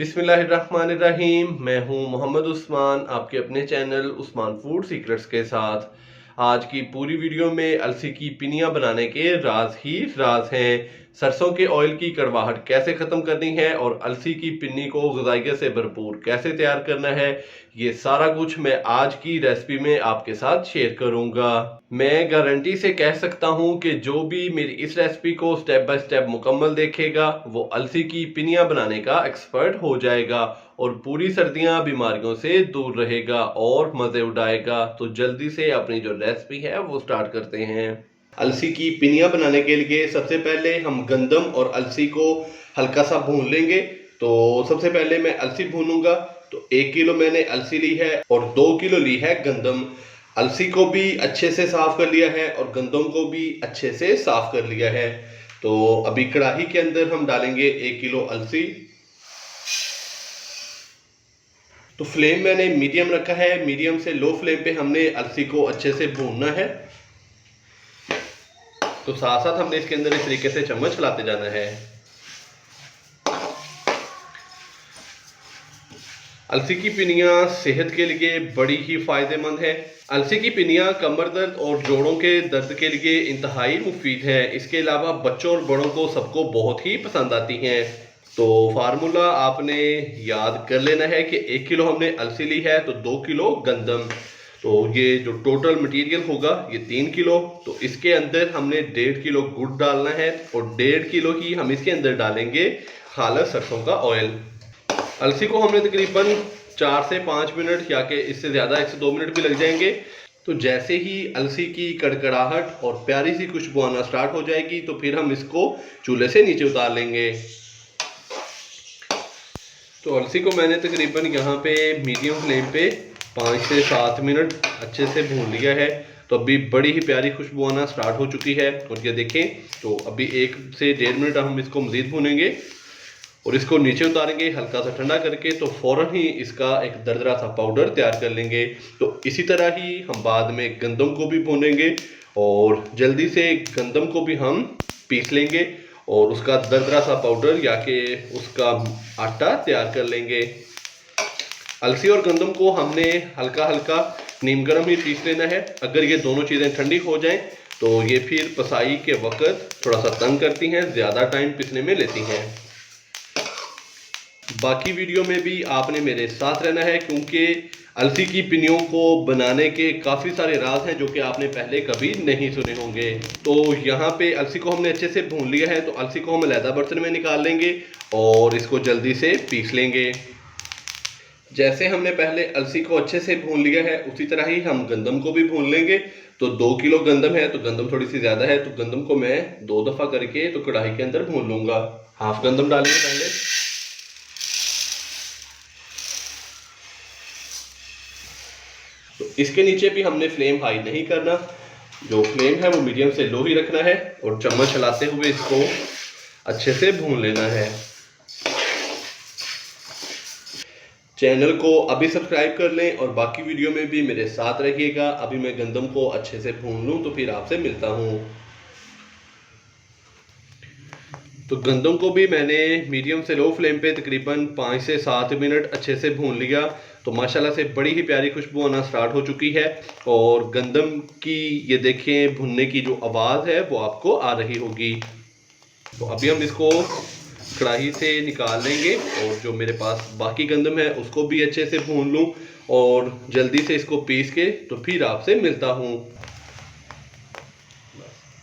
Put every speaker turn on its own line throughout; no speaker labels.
बिस्मिल्लाहिर्रहमानिर्रहीम। मैं हूं मोहम्मद उस्मान, आपके अपने चैनल उस्मान फूड सीक्रेट्स के साथ। आज की पूरी वीडियो में अलसी की पिनियां बनाने के राज ही राज हैं। सरसों के ऑयल की कड़वाहट कैसे ख़त्म करनी है और अलसी की पिन्नी को ग़िज़ाइयत से भरपूर कैसे तैयार करना है, ये सारा कुछ मैं आज की रेसिपी में आपके साथ शेयर करूंगा। मैं गारंटी से कह सकता हूं कि जो भी मेरी इस रेसिपी को स्टेप बाय स्टेप मुकम्मल देखेगा वो अलसी की पिनियां बनाने का एक्सपर्ट हो जाएगा और पूरी सर्दियां बीमारियों से दूर रहेगा और मज़े उड़ाएगा। तो जल्दी से अपनी जो रेसिपी है वो स्टार्ट करते हैं। अलसी की पिनियां बनाने के लिए सबसे पहले हम गंदम और अलसी को हल्का सा भून लेंगे। तो सबसे पहले मैं अलसी भूनूंगा। तो 1 किलो मैंने अलसी ली है और 2 किलो ली है गंदम। अलसी को भी अच्छे से साफ कर लिया है और गंदम को भी अच्छे से साफ कर लिया है। तो अभी कढ़ाई के अंदर हम डालेंगे 1 किलो अलसी। तो फ्लेम मैंने मीडियम रखा है। मीडियम से लो फ्लेम पे हमने अलसी को अच्छे से भूनना है। तो साथ साथ हमने इसके अंदर इस तरीके से चम्मच चलाते जाना है। अलसी की पिनियां सेहत के लिए बड़ी ही फायदेमंद है। अलसी की पिनियां कमर दर्द और जोड़ों के दर्द के लिए इंतहाई मुफीद है। इसके अलावा बच्चों और बड़ों को सबको बहुत ही पसंद आती हैं। तो फार्मूला आपने याद कर लेना है कि 1 किलो हमने अलसी ली है तो 2 किलो गंदम। तो ये जो टोटल मटेरियल होगा ये 3 किलो। तो इसके अंदर हमने 1.5 किलो गुड़ डालना है और 1.5 किलो ही हम इसके अंदर डालेंगे खालिस सरसों का ऑयल। अलसी को हमने तकरीबन 4 से 5 मिनट या कि इससे ज़्यादा 1 से 2 मिनट भी लग जाएंगे। तो जैसे ही अलसी की कड़कड़ाहट और प्यारी सी खुशबू आना स्टार्ट हो जाएगी तो फिर हम इसको चूल्हे से नीचे उतार लेंगे। तो अलसी को मैंने तकरीबन यहाँ पे मीडियम फ्लेम पे 5 से 7 मिनट अच्छे से भून लिया है। तो अभी बड़ी ही प्यारी खुशबू आना स्टार्ट हो चुकी है। और ये देखें, तो अभी 1 से 1.5 मिनट हम इसको मज़ीद भूनेंगे और इसको नीचे उतारेंगे हल्का सा ठंडा करके। तो फ़ौरन ही इसका एक दरदरा सा पाउडर तैयार कर लेंगे। तो इसी तरह ही हम बाद में गंदम को भी भूनेंगे और जल्दी से गंदम को भी हम पीस लेंगे और उसका दरदरा सा पाउडर या कि उसका आटा तैयार कर लेंगे। अलसी और गंदम को हमने हल्का हल्का नीम गर्म ही पीस लेना है। अगर ये दोनों चीज़ें ठंडी हो जाएं तो ये फिर पसाई के वक्त थोड़ा सा तंग करती हैं, ज़्यादा टाइम पिसने में लेती हैं। बाकी वीडियो में भी आपने मेरे साथ रहना है क्योंकि अलसी की पिनियों को बनाने के काफ़ी सारे राज हैं जो कि आपने पहले कभी नहीं सुने होंगे। तो यहाँ पे अलसी को हमने अच्छे से भून लिया है। तो अलसी को हम अलग बर्तन में निकाल लेंगे और इसको जल्दी से पीस लेंगे। जैसे हमने पहले अलसी को अच्छे से भून लिया है उसी तरह ही हम गंदम को भी भून लेंगे। तो 2 किलो गंदम है तो गंदम थोड़ी सी ज़्यादा है तो गंदम को मैं 2 दफ़ा करके तो कढ़ाई के अंदर भून लूँगा। हाफ गंदम डालेंगे पहले। तो इसके नीचे भी हमने फ्लेम हाई नहीं करना, जो फ्लेम है वो मीडियम से लो ही रखना है और चम्मच चलाते हुए इसको अच्छे से भून लेना है। चैनल को अभी सब्सक्राइब कर लें और बाकी वीडियो में भी मेरे साथ रहिएगा। अभी मैं गंदम को अच्छे से भून लूँ तो फिर आपसे मिलता हूँ। तो गंदम को भी मैंने मीडियम से लो फ्लेम पे तकरीबन 5 से 7 मिनट अच्छे से भून लिया। तो माशाल्लाह से बड़ी ही प्यारी खुशबू आना स्टार्ट हो चुकी है और गंदम की ये देखें भुनने की जो आवाज़ है वो आपको आ रही होगी। तो अभी हम इसको कढ़ाई से निकाल लेंगे और जो मेरे पास बाकी गंदम है उसको भी अच्छे से भून लूँ और जल्दी से इसको पीस के तो फिर आपसे मिलता हूँ।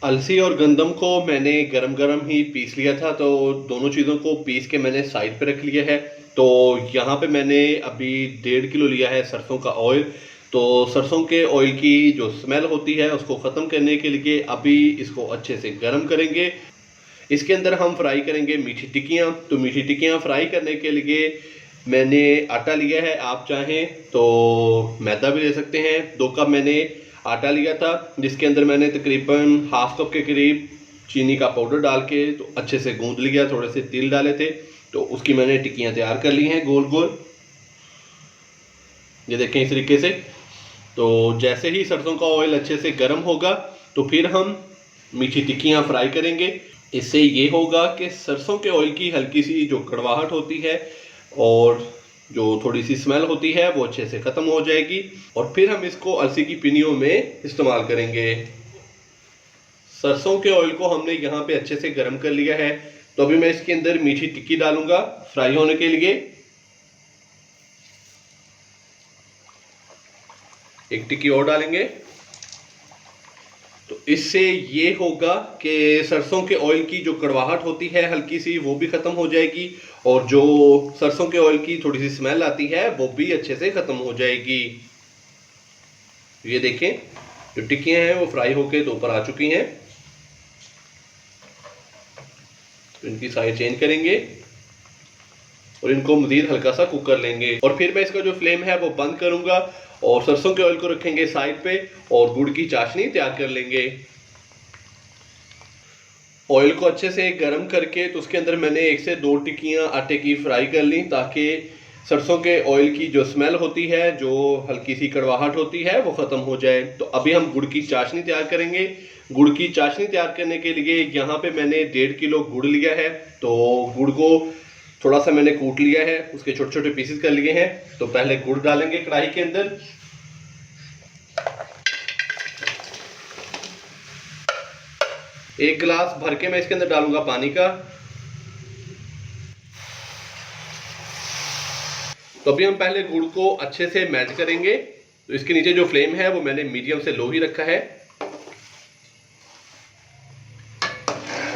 अलसी और गंदम को मैंने गरम गरम ही पीस लिया था। तो दोनों चीज़ों को पीस के मैंने साइड पे रख लिया है। तो यहाँ पे मैंने अभी 1.5 किलो लिया है सरसों का ऑयल। तो सरसों के ऑयल की जो स्मेल होती है उसको ख़त्म करने के लिए अभी इसको अच्छे से गर्म करेंगे। इसके अंदर हम फ्राई करेंगे मीठी टिक्कियाँ। तो मीठी टिक्कियाँ फ्राई करने के लिए मैंने आटा लिया है, आप चाहें तो मैदा भी ले सकते हैं। 2 कप मैंने आटा लिया था जिसके अंदर मैंने तकरीबन हाफ कप के करीब चीनी का पाउडर डाल के तो अच्छे से गूंद लिया। थोड़े से तिल डाले थे तो उसकी मैंने टिक्कियाँ तैयार कर ली हैं गोल गोल, ये देखें इस तरीके से। तो जैसे ही सरसों का ऑयल अच्छे से गर्म होगा तो फिर हम मीठी टिक्कियाँ फ्राई करेंगे। इससे ये होगा कि सरसों के ऑयल की हल्की सी जो कड़वाहट होती है और जो थोड़ी सी स्मेल होती है वो अच्छे से ख़त्म हो जाएगी। और फिर हम इसको अलसी की पिनियों में इस्तेमाल करेंगे। सरसों के ऑयल को हमने यहाँ पे अच्छे से गर्म कर लिया है। तो अभी मैं इसके अंदर मीठी टिक्की डालूंगा फ्राई होने के लिए। एक टिक्की और डालेंगे। तो इससे ये होगा कि सरसों के ऑयल की जो कड़वाहट होती है हल्की सी, वो भी ख़त्म हो जाएगी। और जो सरसों के ऑयल की थोड़ी सी स्मेल आती है वो भी अच्छे से ख़त्म हो जाएगी। ये देखें, जो टिक्कियाँ हैं वो फ्राई होके तो ऊपर आ चुकी हैं। तो इनकी साइड चेंज करेंगे और इनको मज़ीद हल्का सा कुक कर लेंगे। और फिर मैं इसका जो फ्लेम है वो बंद करूंगा और सरसों के ऑयल को रखेंगे साइड पे और गुड़ की चाशनी तैयार कर लेंगे। ऑयल को अच्छे से गर्म करके तो उसके अंदर मैंने 1 से 2 टिक्कियाँ आटे की फ्राई कर ली, ताकि सरसों के ऑयल की जो स्मेल होती है, जो हल्की सी कड़वाहट होती है, वो ख़त्म हो जाए। तो अभी हम गुड़ की चाशनी तैयार करेंगे। गुड़ की चाशनी तैयार करने के लिए यहाँ पे मैंने 1.5 किलो गुड़ लिया है। तो गुड़ को थोड़ा सा मैंने कूट लिया है, उसके छोटे छोटे पीसेस कर लिए हैं। तो पहले गुड़ डालेंगे कढ़ाई के अंदर। एक गिलास भर के मैं इसके अंदर डालूंगा पानी का। तो अभी हम पहले गुड़ को अच्छे से मेल्ट करेंगे। तो इसके नीचे जो फ्लेम है वो मैंने मीडियम से लो ही रखा है।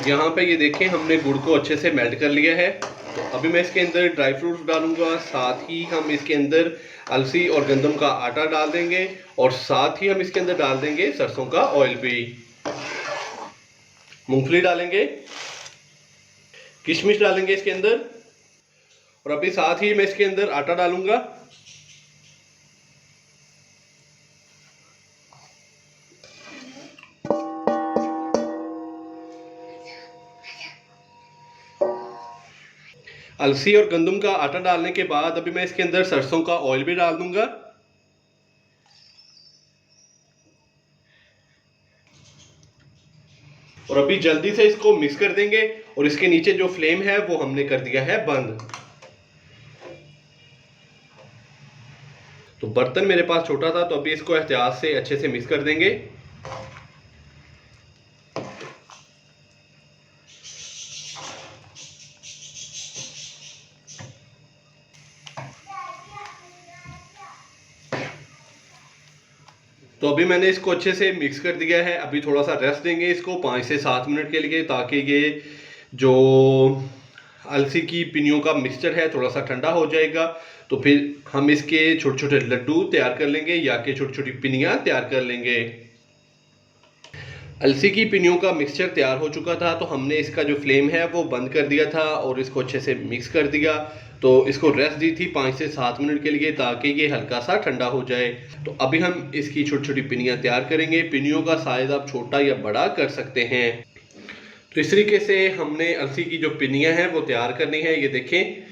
यहाँ पे ये देखें, हमने गुड़ को अच्छे से मेल्ट कर लिया है। तो अभी मैं इसके अंदर ड्राई फ्रूट्स डालूंगा, साथ ही हम इसके अंदर अलसी और गंदम का आटा डाल देंगे और साथ ही हम इसके अंदर डाल देंगे सरसों का ऑयल भी। मूंगफली डालेंगे, किशमिश डालेंगे इसके अंदर। और अभी साथ ही मैं इसके अंदर आटा डालूंगा। अलसी और गंदम का आटा डालने के बाद अभी मैं इसके अंदर सरसों का ऑयल भी डाल दूंगा। और अभी जल्दी से इसको मिक्स कर देंगे और इसके नीचे जो फ्लेम है वो हमने कर दिया है बंद। तो बर्तन मेरे पास छोटा था, तो अभी इसको एहतियात से अच्छे से मिक्स कर देंगे। तो अभी मैंने इसको अच्छे से मिक्स कर दिया है। अभी थोड़ा सा रेस्ट देंगे इसको 5 से 7 मिनट के लिए, ताकि ये जो अलसी की पिनियों का मिक्सचर है थोड़ा सा ठंडा हो जाएगा। तो फिर हम इसके छोटे छोटे लड्डू तैयार कर लेंगे या कि छोटी छोटी पिनियाँ तैयार कर लेंगे। अलसी की पिनियों का मिक्सचर तैयार हो चुका था, तो हमने इसका जो फ्लेम है वो बंद कर दिया था और इसको अच्छे से मिक्स कर दिया। तो इसको रेस्ट दी थी 5 से 7 मिनट के लिए, ताकि ये हल्का सा ठंडा हो जाए। तो अभी हम इसकी छोटी छोटी पिनियाँ तैयार करेंगे। पिनियों का साइज़ आप छोटा या बड़ा कर सकते हैं। तो इस तरीके से हमने अलसी की जो पिनियाँ हैं वो तैयार करनी है। ये देखें,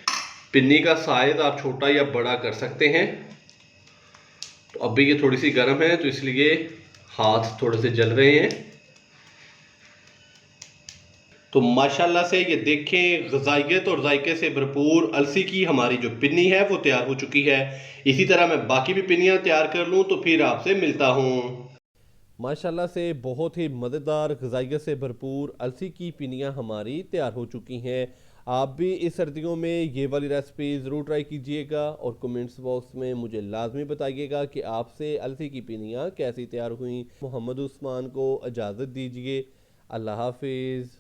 पिन्नी का साइज़ आप छोटा या बड़ा कर सकते हैं। तो अभी ये थोड़ी सी गर्म है, तो इसलिए हाथ थोड़े से जल रहे हैं। तो माशाल्लाह से ये देखें, ग़ज़ाइयत और जायके से भरपूर अलसी की हमारी जो पिन्नी है वो तैयार हो चुकी है। इसी तरह मैं बाकी भी पिन्नियाँ तैयार कर लूँ तो फिर आपसे मिलता हूँ। माशाल्लाह से बहुत ही मज़ेदार ग़ज़ाइयत से भरपूर अलसी की पिनियाँ हमारी तैयार हो चुकी हैं। आप भी इस सर्दियों में ये वाली रेसिपी ज़रूर ट्राई कीजिएगा और कमेंट्स बॉक्स में मुझे लाजमी बताइएगा कि आपसे अलसी की पिनियाँ कैसी तैयार हुई। मोहम्मद उस्मान को इजाज़त दीजिए। अल्लाह हाफिज़।